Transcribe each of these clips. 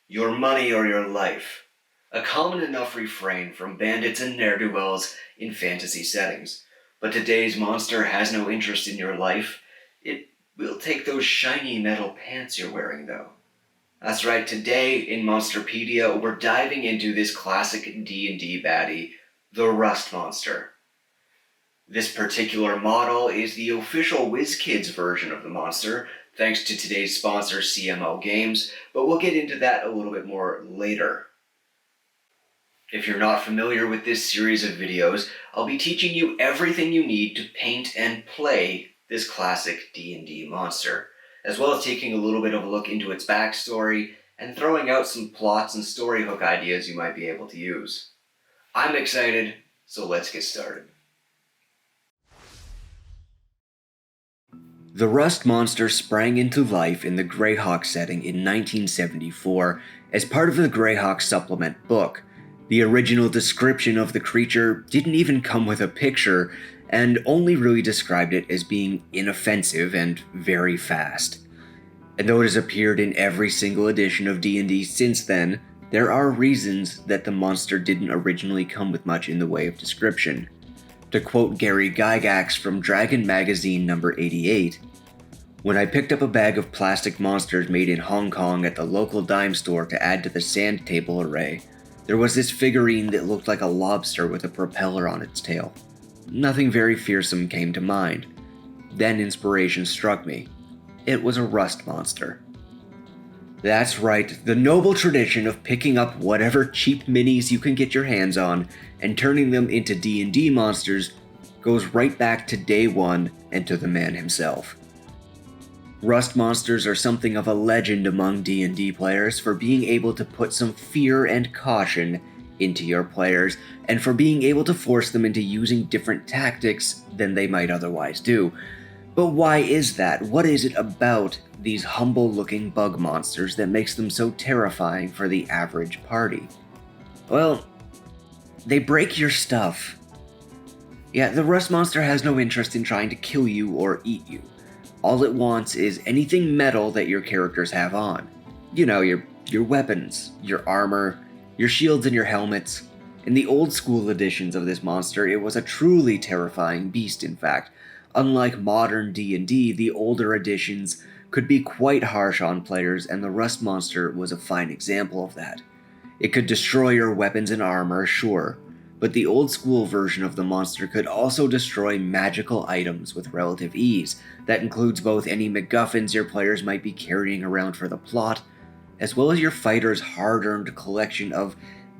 Your money or your life. A common enough refrain from bandits and ne'er-do-wells in fantasy settings. But today's monster has no interest in your life. It will take those shiny metal pants you're wearing, though. That's right, today in Monsterpedia, we're diving into this classic D&D baddie, the Rust Monster. This particular model is the official WizKids version of the monster, thanks to today's sponsor CMO Games, but we'll get into that a little bit more later. If you're not familiar with this series of videos, I'll be teaching you everything you need to paint and play this classic D&D monster, as well as taking a little bit of a look into its backstory and throwing out some plots and story hook ideas you might be able to use. I'm excited, so let's get started. The Rust Monster sprang into life in the Greyhawk setting in 1974 as part of the Greyhawk supplement book. The original description of the creature didn't even come with a picture, and only really described it as being inoffensive and very fast. And though it has appeared in every single edition of D&D since then, there are reasons that the monster didn't originally come with much in the way of description. To quote Gary Gygax from Dragon Magazine number 88, "When I picked up a bag of plastic monsters made in Hong Kong at the local dime store to add to the sand table array, there was this figurine that looked like a lobster with a propeller on its tail. Nothing very fearsome came to mind. Then inspiration struck me. It was a Rust Monster." That's right, the noble tradition of picking up whatever cheap minis you can get your hands on and turning them into D&D monsters goes right back to day one and to the man himself. Rust Monsters are something of a legend among D&D players for being able to put some fear and caution into your players, and for being able to force them into using different tactics than they might otherwise do. But why is that? What is it about these humble-looking bug monsters that makes them so terrifying for the average party? Well, they break your stuff. Yeah, the Rust Monster has no interest in trying to kill you or eat you. All it wants is anything metal that your characters have on. You know, your weapons, your armor, your shields and your helmets. In the old school editions of this monster, it was a truly terrifying beast, in fact. Unlike modern D&D, the older editions could be quite harsh on players, and the Rust Monster was a fine example of that. It could destroy your weapons and armor, sure, but the old school version of the monster could also destroy magical items with relative ease. That includes both any MacGuffins your players might be carrying around for the plot, as well as your fighter's hard-earned collection of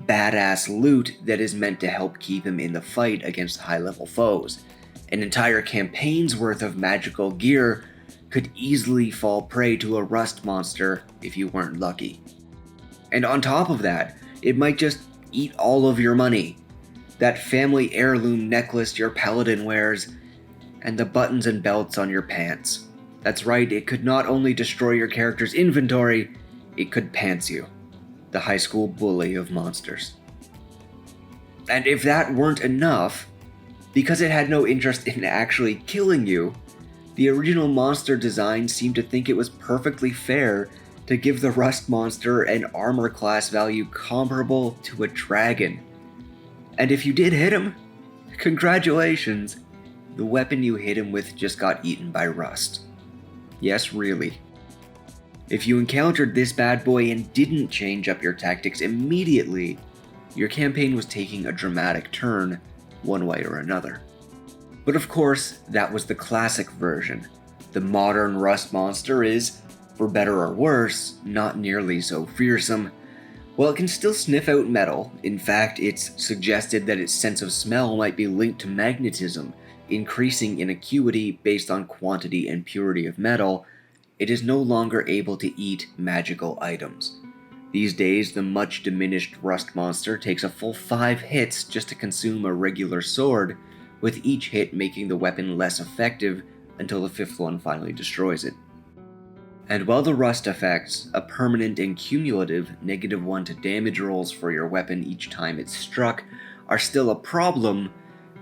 badass loot that is meant to help keep him in the fight against high-level foes. An entire campaign's worth of magical gear could easily fall prey to a Rust Monster if you weren't lucky. And on top of that, it might just eat all of your money. That family heirloom necklace your paladin wears, and the buttons and belts on your pants. That's right, it could not only destroy your character's inventory, it could pants you. The high school bully of monsters. And if that weren't enough, because it had no interest in actually killing you, the original monster design seemed to think it was perfectly fair to give the Rust Monster an armor class value comparable to a dragon. And if you did hit him, congratulations, the weapon you hit him with just got eaten by rust. Yes, really. If you encountered this bad boy and didn't change up your tactics immediately, your campaign was taking a dramatic turn, one way or another. But of course, that was the classic version. The modern Rust Monster is, for better or worse, not nearly so fearsome. While it can still sniff out metal, in fact, it's suggested that its sense of smell might be linked to magnetism, increasing in acuity based on quantity and purity of metal, it is no longer able to eat magical items. These days, the much diminished Rust Monster takes a full 5 hits just to consume a regular sword, with each hit making the weapon less effective until the 5th one finally destroys it. And while the rust effects, a permanent and cumulative -1 to damage rolls for your weapon each time it's struck, are still a problem,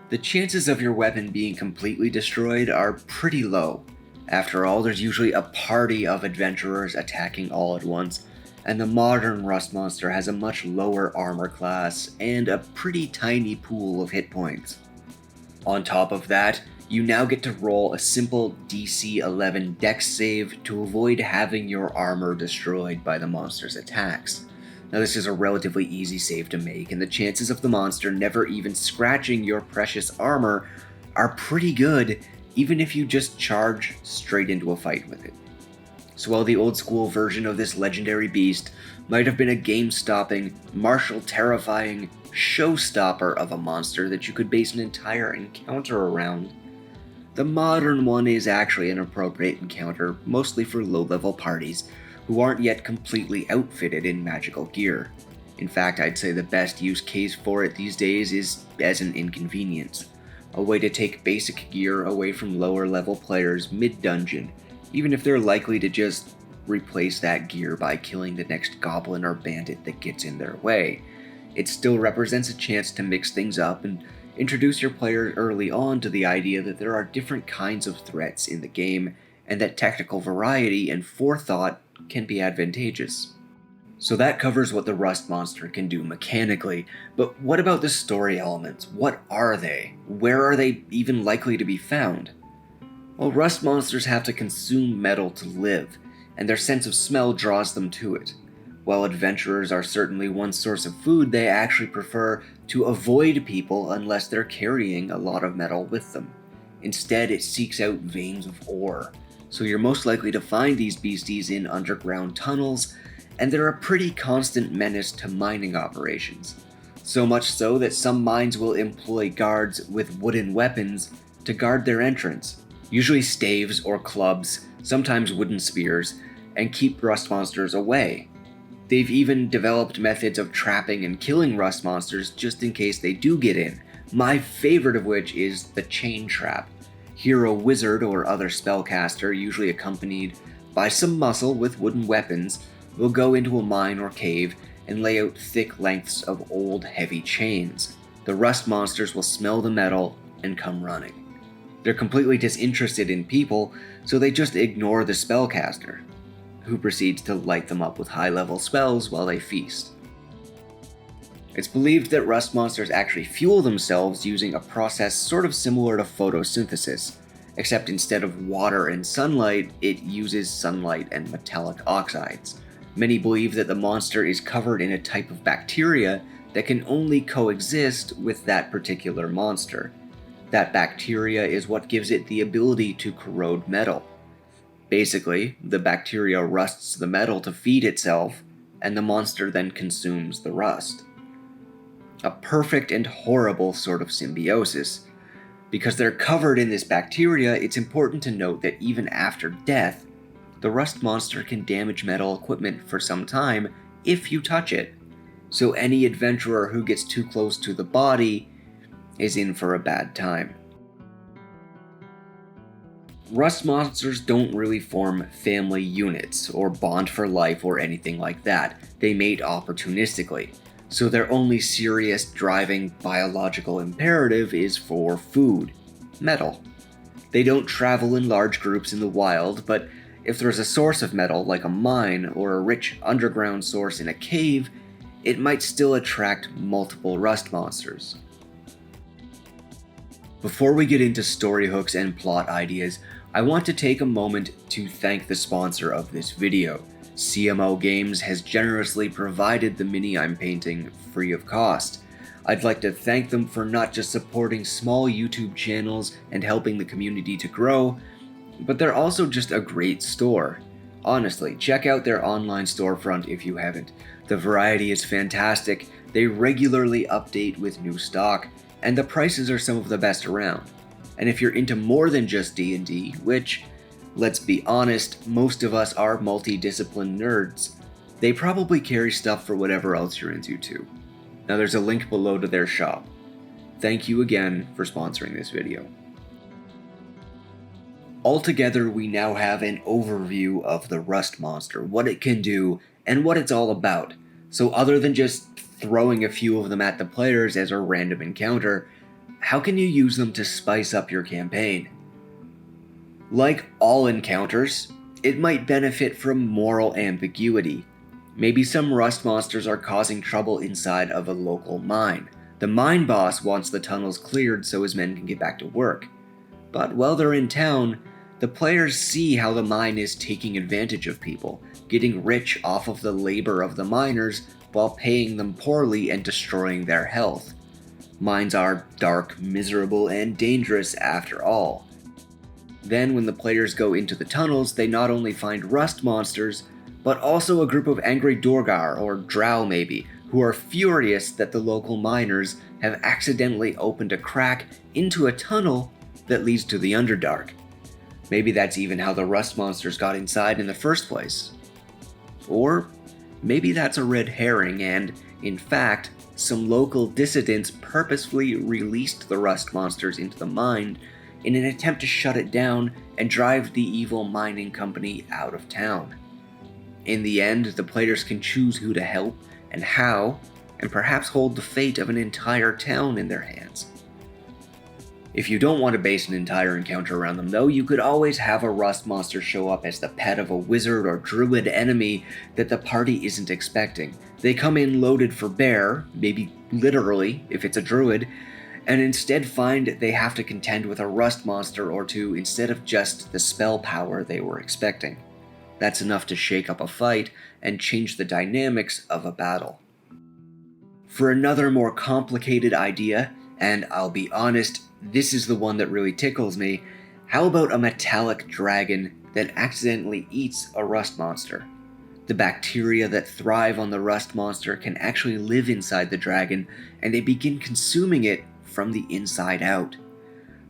the chances of your weapon being completely destroyed are pretty low. After all, there's usually a party of adventurers attacking all at once, and the modern Rust Monster has a much lower armor class and a pretty tiny pool of hit points. On top of that, you now get to roll a simple DC 11 Dex save to avoid having your armor destroyed by the monster's attacks. Now this is a relatively easy save to make, and the chances of the monster never even scratching your precious armor are pretty good, even if you just charge straight into a fight with it. So while the old school version of this legendary beast might have been a game-stopping, martial terrifying showstopper of a monster that you could base an entire encounter around, the modern one is actually an appropriate encounter, mostly for low-level parties who aren't yet completely outfitted in magical gear. In fact, I'd say the best use case for it these days is as an inconvenience, a way to take basic gear away from lower-level players mid-dungeon, even if they're likely to just replace that gear by killing the next goblin or bandit that gets in their way. It still represents a chance to mix things up and introduce your players early on to the idea that there are different kinds of threats in the game, and that technical variety and forethought can be advantageous. So that covers what the Rust Monster can do mechanically, but what about the story elements? What are they? Where are they even likely to be found? Well, Rust Monsters have to consume metal to live, and their sense of smell draws them to it. While adventurers are certainly one source of food, they actually prefer to avoid people unless they're carrying a lot of metal with them. Instead, it seeks out veins of ore, so you're most likely to find these beasties in underground tunnels, and they're a pretty constant menace to mining operations. So much so that some mines will employ guards with wooden weapons to guard their entrance, usually staves or clubs, sometimes wooden spears, and keep rust monsters away. They've even developed methods of trapping and killing rust monsters just in case they do get in, my favorite of which is the chain trap. Here a wizard or other spellcaster, usually accompanied by some muscle with wooden weapons, will go into a mine or cave and lay out thick lengths of old heavy chains. The rust monsters will smell the metal and come running. They're completely disinterested in people, so they just ignore the spellcaster, who proceeds to light them up with high-level spells while they feast. It's believed that rust monsters actually fuel themselves using a process sort of similar to photosynthesis, except instead of water and sunlight, it uses sunlight and metallic oxides. Many believe that the monster is covered in a type of bacteria that can only coexist with that particular monster. That bacteria is what gives it the ability to corrode metal. Basically, the bacteria rusts the metal to feed itself, and the monster then consumes the rust. A perfect and horrible sort of symbiosis. Because they're covered in this bacteria, it's important to note that even after death, the rust monster can damage metal equipment for some time if you touch it. So any adventurer who gets too close to the body is in for a bad time. Rust monsters don't really form family units, or bond for life, or anything like that. They mate opportunistically, so their only serious driving biological imperative is for food, metal. They don't travel in large groups in the wild, but if there's a source of metal, like a mine or a rich underground source in a cave, it might still attract multiple rust monsters. Before we get into story hooks and plot ideas, I want to take a moment to thank the sponsor of this video. CMO Games has generously provided the mini I'm painting free of cost. I'd like to thank them for not just supporting small YouTube channels and helping the community to grow, but they're also just a great store. Honestly, check out their online storefront if you haven't. The variety is fantastic, they regularly update with new stock, and the prices are some of the best around. And if you're into more than just D&D, which, let's be honest, most of us are multi-discipline nerds, they probably carry stuff for whatever else you're into too. Now there's a link below to their shop. Thank you again for sponsoring this video. Altogether, we now have an overview of the Rust Monster, what it can do, and what it's all about. So other than just throwing a few of them at the players as a random encounter, how can you use them to spice up your campaign? Like all encounters, it might benefit from moral ambiguity. Maybe some rust monsters are causing trouble inside of a local mine. The mine boss wants the tunnels cleared so his men can get back to work. But while they're in town, the players see how the mine is taking advantage of people, getting rich off of the labor of the miners while paying them poorly and destroying their health. Mines are dark, miserable, and dangerous after all. Then when the players go into the tunnels, they not only find rust monsters, but also a group of angry Dorgar, or Drow maybe, who are furious that the local miners have accidentally opened a crack into a tunnel that leads to the Underdark. Maybe that's even how the rust monsters got inside in the first place. Or maybe that's a red herring and, in fact, some local dissidents purposefully released the rust monsters into the mine in an attempt to shut it down and drive the evil mining company out of town. In the end, the players can choose who to help and how, and perhaps hold the fate of an entire town in their hands. If you don't want to base an entire encounter around them though, you could always have a rust monster show up as the pet of a wizard or druid enemy that the party isn't expecting. They come in loaded for bear, maybe literally if it's a druid, and instead find they have to contend with a rust monster or two instead of just the spell power they were expecting. That's enough to shake up a fight and change the dynamics of a battle. For another more complicated idea, and I'll be honest, this is the one that really tickles me, how about a metallic dragon that accidentally eats a rust monster? The bacteria that thrive on the rust monster can actually live inside the dragon, and they begin consuming it from the inside out.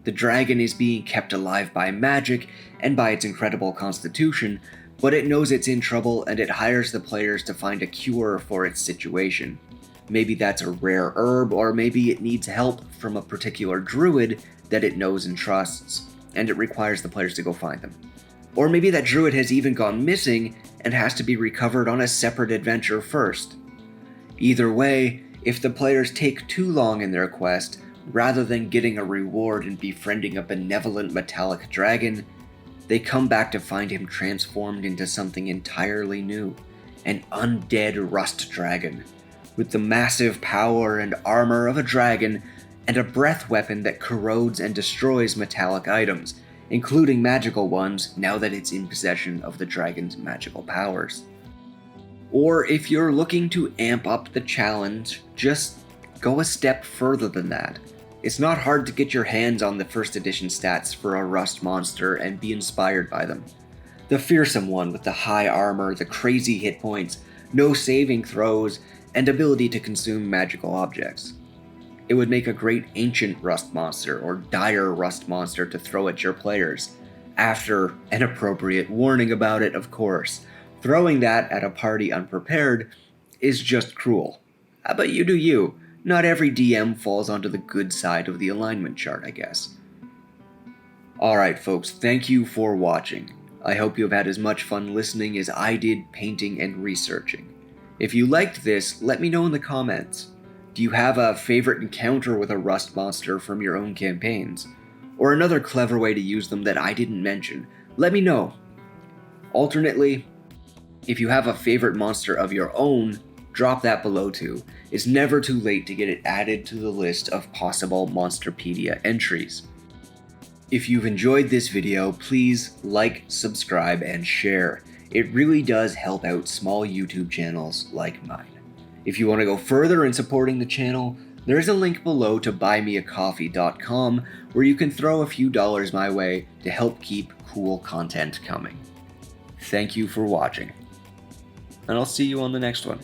The dragon is being kept alive by magic and by its incredible constitution, but it knows it's in trouble and it hires the players to find a cure for its situation. Maybe that's a rare herb, or maybe it needs help from a particular druid that it knows and trusts, and it requires the players to go find them. Or maybe that druid has even gone missing and has to be recovered on a separate adventure first. Either way, if the players take too long in their quest, rather than getting a reward and befriending a benevolent metallic dragon, they come back to find him transformed into something entirely new, an undead rust dragon, with the massive power and armor of a dragon, and a breath weapon that corrodes and destroys metallic items, including magical ones now that it's in possession of the dragon's magical powers. Or if you're looking to amp up the challenge, just go a step further than that. It's not hard to get your hands on the first edition stats for a rust monster and be inspired by them. The fearsome one with the high armor, the crazy hit points, no saving throws, and ability to consume magical objects. It would make a great ancient rust monster or dire rust monster to throw at your players, after an appropriate warning about it, of course. Throwing that at a party unprepared is just cruel. But you do you. Not every DM falls onto the good side of the alignment chart, I guess. Alright folks, thank you for watching. I hope you have had as much fun listening as I did painting and researching. If you liked this, let me know in the comments. Do you have a favorite encounter with a rust monster from your own campaigns? Or another clever way to use them that I didn't mention? Let me know. Alternately, if you have a favorite monster of your own, drop that below too. It's never too late to get it added to the list of possible Monsterpedia entries. If you've enjoyed this video, please like, subscribe, and share. It really does help out small YouTube channels like mine. If you want to go further in supporting the channel, there is a link below to buymeacoffee.com where you can throw a few dollars my way to help keep cool content coming. Thank you for watching, and I'll see you on the next one.